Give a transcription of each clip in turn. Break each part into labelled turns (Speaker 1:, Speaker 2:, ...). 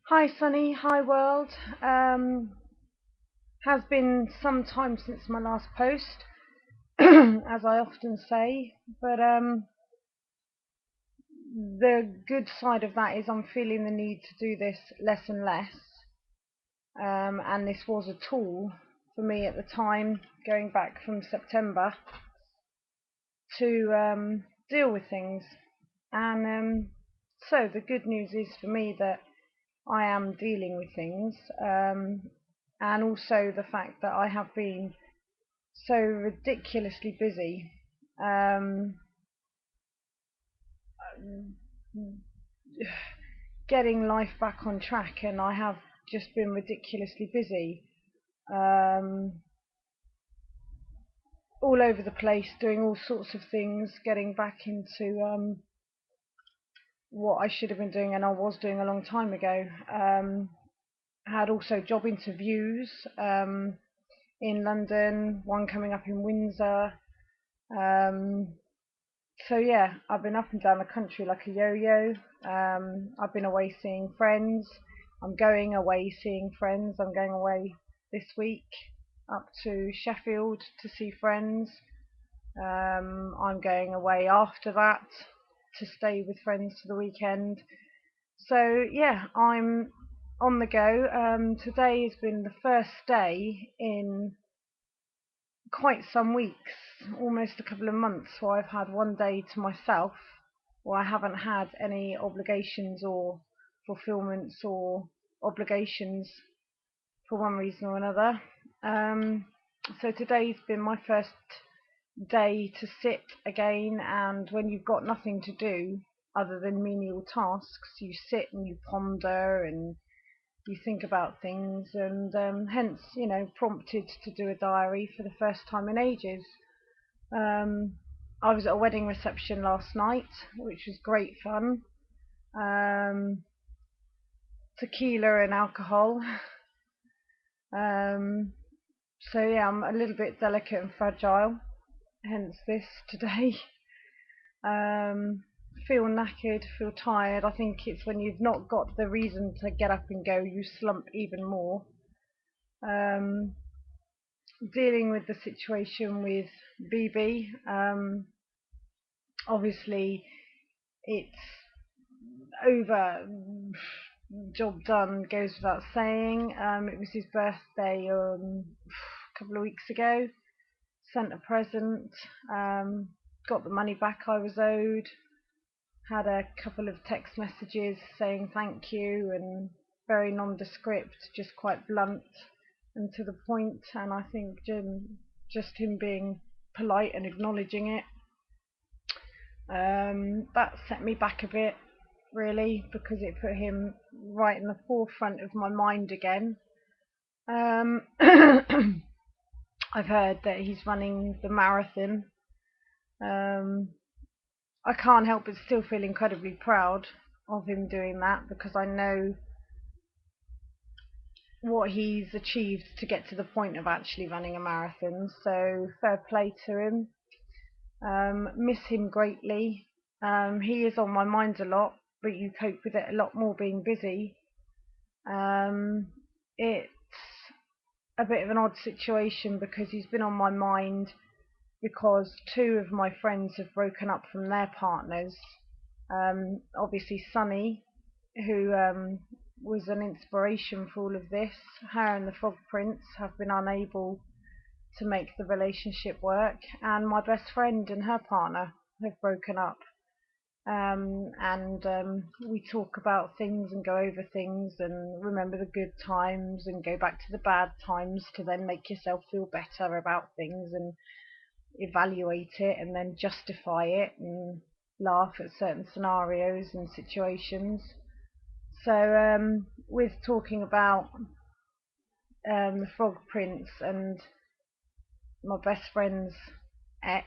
Speaker 1: Hi Sunny, hi world. Has been some time since my last post, as I often say, but the good side of that is I'm feeling the need to do this less and less, and this was a tool for me at the time, going back from September, to deal with things. And so the good news is for me that I am dealing with things, and also the fact that I have been so ridiculously busy, um, getting life back on track, and I have just been ridiculously busy, um, all over the place, doing all sorts of things, getting back into what I should have been doing and I was doing a long time ago. Had also job interviews in London, one coming up in Windsor. Um, So yeah, I've been up and down the country like a yo-yo. I've been away seeing friends. I'm going away seeing friends. I'm going away this week up to Sheffield to see friends. I'm going away after that to stay with friends for the weekend. So yeah, I'm on the go. Today has been the first day in quite some weeks, almost a couple of months, where I've had one day to myself, where I haven't had any obligations or fulfillments or obligations for one reason or another. Um, so today's been my first day to sit again, and when you've got nothing to do other than menial tasks, you sit and you ponder and you think about things, and hence, prompted to do a diary for the first time in ages. Um, I was at a wedding reception last night, which was great fun. Um, Tequila and alcohol. Um, so yeah, I'm a little bit delicate and fragile, hence this today. Um, feel knackered, feel tired. I think it's when you've not got the reason to get up and go, you slump even more. Um, Dealing with the situation with BB. Obviously, it's over. Job done goes without saying. It was his birthday a couple of weeks ago. Sent a present. Um, got the money back I was owed. Had a couple of text messages saying thank you, and very nondescript, just quite blunt and to the point. And I think just him being polite and acknowledging it, that set me back a bit, really, because it put him right in the forefront of my mind again. I've heard that he's running the marathon. Um, I can't help but still feel incredibly proud of him doing that, because I know what he's achieved to get to the point of actually running a marathon. So fair play to him. Miss him greatly. He is on my mind a lot, but you cope with it a lot more being busy. It's a bit of an odd situation because he's been on my mind because two of my friends have broken up from their partners. Obviously, Sunny, who was an inspiration for all of this, her and the Frog Prince have been unable to make the relationship work, and my best friend and her partner have broken up. And we talk about things and go over things and remember the good times and go back to the bad times to then make yourself feel better about things and evaluate it and then justify it and laugh at certain scenarios and situations. So, with talking about the Frog Prince and my best friend's ex,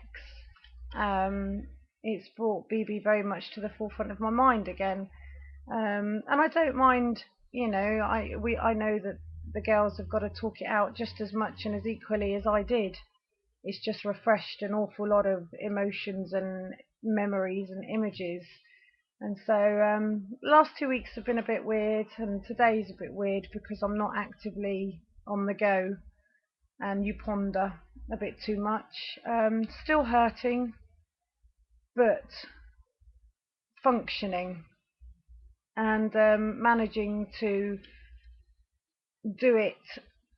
Speaker 1: it's brought BB very much to the forefront of my mind again. And I don't mind, I know that the girls have got to talk it out just as much and as equally as I did. It's just refreshed an awful lot of emotions and memories and images And so last 2 weeks have been a bit weird, and today's a bit weird because I'm not actively on the go, and you ponder a bit too much. Still hurting, but functioning, and managing to do it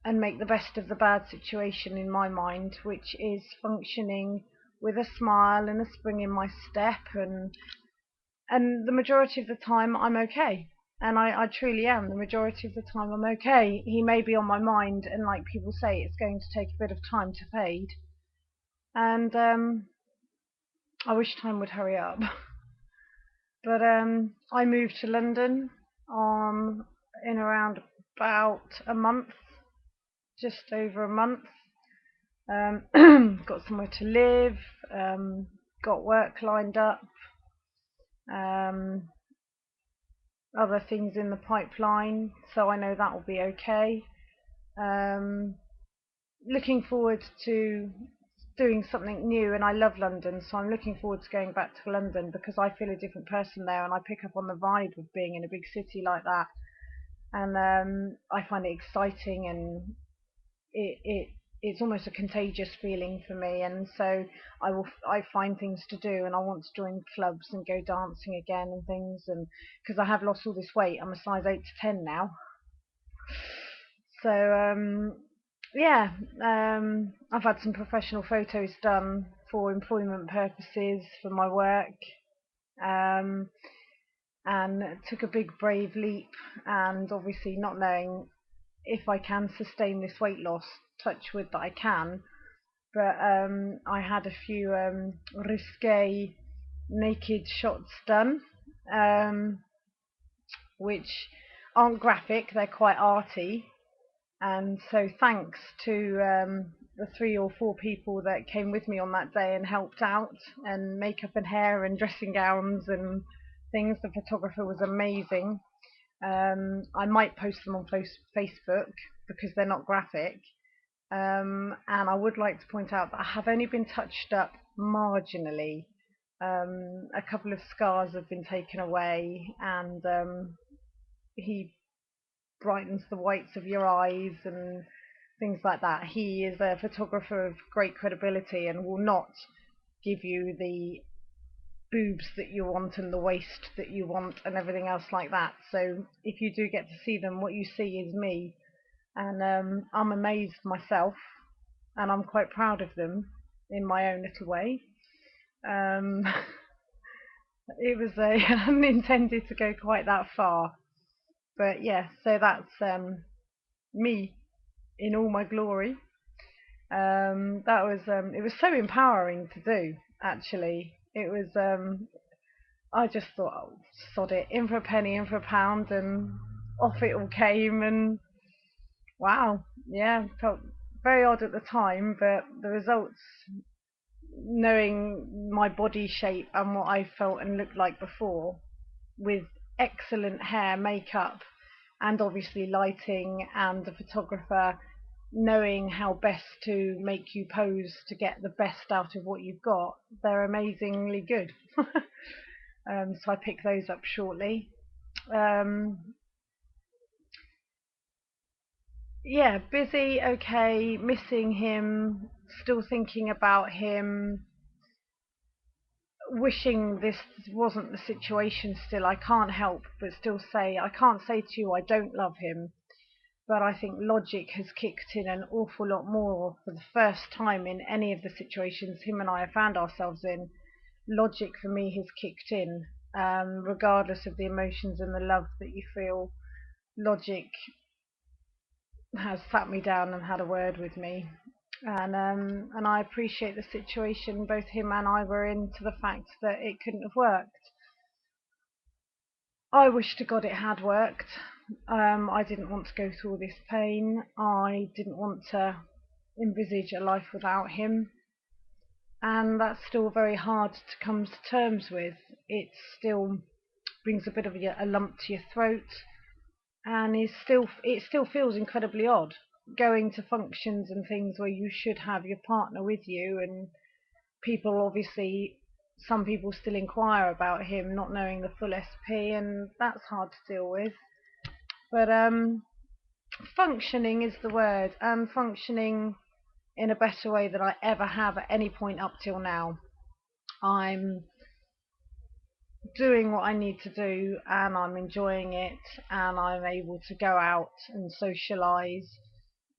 Speaker 1: and make the best of the bad situation in my mind, which is functioning with a smile and a spring in my step, and the majority of the time I'm okay. And I truly am. The majority of the time I'm okay. He may be on my mind, and like people say, it's going to take a bit of time to fade. And I wish time would hurry up. But I moved to London in around about a month, just over a month. Got somewhere to live, got work lined up, um, other things in the pipeline, so I know that will be okay. Um, Looking forward to doing something new, and I love London, so I'm looking forward to going back to London because I feel a different person there, and I pick up on the vibe of being in a big city like that, and I find it exciting, and it's almost a contagious feeling for me, and so I find things to do, and I want to join clubs and go dancing again and things, and because I have lost all this weight, I'm a size 8 to 10 now. So yeah, I've had some professional photos done for employment purposes for my work, um, and took a big brave leap, and obviously not knowing if I can sustain this weight loss, touch wood that I can, but I had a few risque naked shots done, um, which aren't graphic, they're quite arty. And so thanks to the 3 or 4 people that came with me on that day and helped out, and makeup and hair and dressing gowns and things. The photographer was amazing. I might post them on Facebook because they're not graphic. And I would like to point out that I have only been touched up marginally. A couple of scars have been taken away, and he brightens the whites of your eyes and things like that. He is a photographer of great credibility and will not give you the boobs that you want and the waist that you want and everything else like that. So if you do get to see them, what you see is me, and I'm amazed myself, and I'm quite proud of them in my own little way. Um, it was I hadn't intended to go quite that far, but yeah. So that's me in all my glory. That was it was so empowering to do. Actually, it was. I just thought, oh, sod it, in for a penny, in for a pound, and off it all came. And wow, yeah, felt very odd at the time, but the results, knowing my body shape and what I felt and looked like before, with excellent hair, makeup, and obviously lighting, and the photographer knowing how best to make you pose to get the best out of what you've got, they're amazingly good. So I pick those up shortly. Um, yeah, busy, okay, missing him, still thinking about him, wishing this wasn't the situation still. I can't help but still say, I can't say to you I don't love him, but I think logic has kicked in an awful lot more for the first time in any of the situations him and I have found ourselves in. Logic for me has kicked in, regardless of the emotions and the love that you feel. Logic has sat me down and had a word with me, and I appreciate the situation both him and I were in, to the fact that it couldn't have worked. I wish to God it had worked. I didn't want to go through all this pain. I didn't want to envisage a life without him, and that's still very hard to come to terms with. It still brings a bit of a lump to your throat, and it still feels incredibly odd going to functions and things where you should have your partner with you, and people obviously some people still inquire about him, not knowing the full SP, and that's hard to deal with. But functioning is the word, and functioning in a better way than I ever have at any point up till now. I'm doing what I need to do, and I'm enjoying it, and I'm able to go out and socialise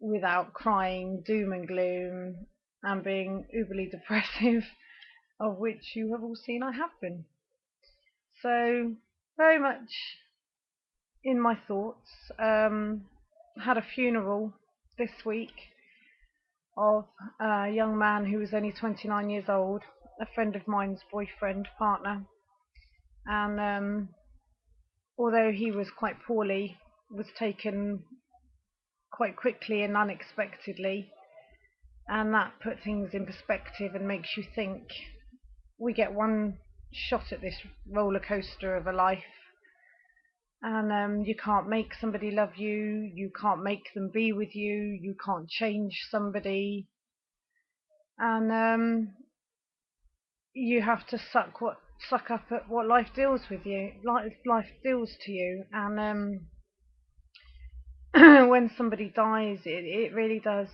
Speaker 1: without crying doom and gloom and being uberly depressive, of which you have all seen I have been. So, very much in my thoughts. Had a funeral this week of a young man who was only 29 years old, a friend of mine's boyfriend, partner, and although he was quite poorly, was taken quite quickly and unexpectedly, and that put things in perspective and makes you think we get one shot at this roller coaster of a life, and you can't make somebody love you, you can't make them be with you, you can't change somebody, and you have to suck up at what life deals with you, life deals to you, and when somebody dies, it really does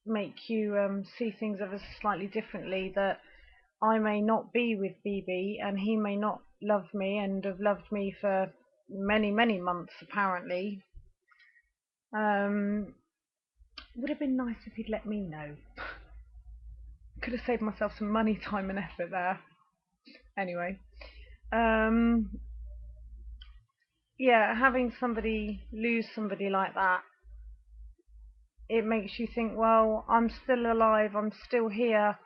Speaker 1: make you see things ever slightly differently. That I may not be with BB, and he may not love me and have loved me for many, many months apparently. Would have been nice if he'd let me know. Could have saved myself some money, time and effort there. Anyway, yeah, having somebody lose somebody like that, it makes you think, well, I'm still alive, I'm still here,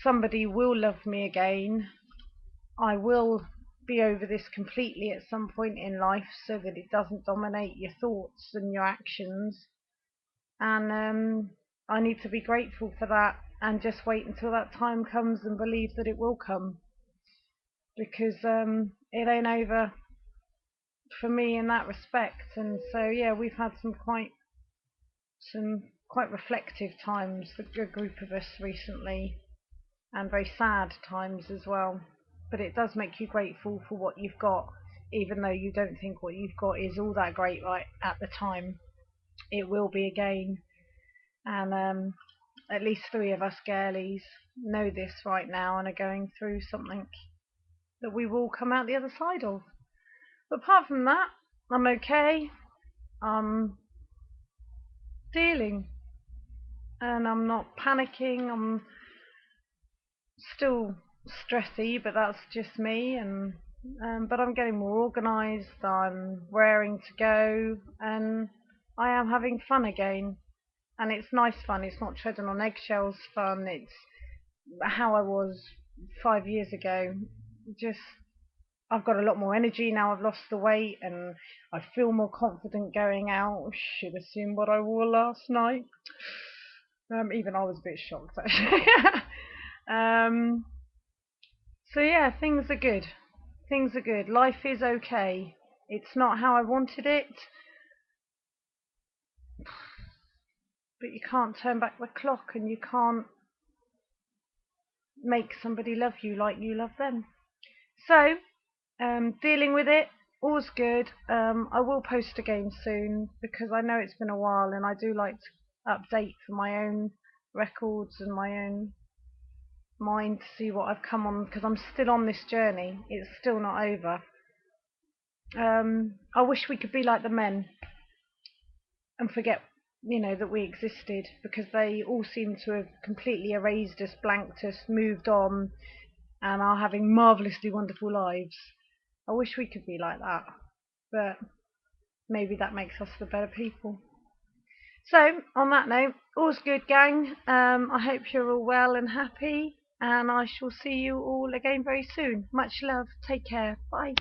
Speaker 1: somebody will love me again, I will be over this completely at some point in life so that it doesn't dominate your thoughts and your actions, and I need to be grateful for that and just wait until that time comes and believe that it will come, because it ain't over for me in that respect. And so yeah, we've had some quite reflective times, a group of us recently, and very sad times as well. But it does make you grateful for what you've got, even though you don't think what you've got is all that great right at the time. It will be again, and at least 3 of us girlies know this right now and are going through something that we will come out the other side of. But apart from that, I'm okay. I'm dealing, and I'm not panicking. I'm still stressy, but that's just me, and but I'm getting more organised, I'm raring to go, and I am having fun again. And it's nice fun, it's not treading on eggshells fun, it's how I was 5 years ago. Just, I've got a lot more energy now, I've lost the weight, and I feel more confident going out. Should have seen what I wore last night. Even I was a bit shocked actually. So yeah, things are good. Things are good. Life is okay. It's not how I wanted it, but you can't turn back the clock, and you can't make somebody love you like you love them. So, dealing with it, all's good. I will post again soon, because I know it's been a while, and I do like to update for my own records and my own mind to see what I've come on, because I'm still on this journey. It's still not over. I wish we could be like the men and forget, that we existed, because they all seem to have completely erased us, blanked us, moved on, and are having marvellously wonderful lives. I wish we could be like that, but maybe that makes us the better people. So, on that note, all's good, gang. I hope you're all well and happy, and I shall see you all again very soon. Much love. Take care. Bye.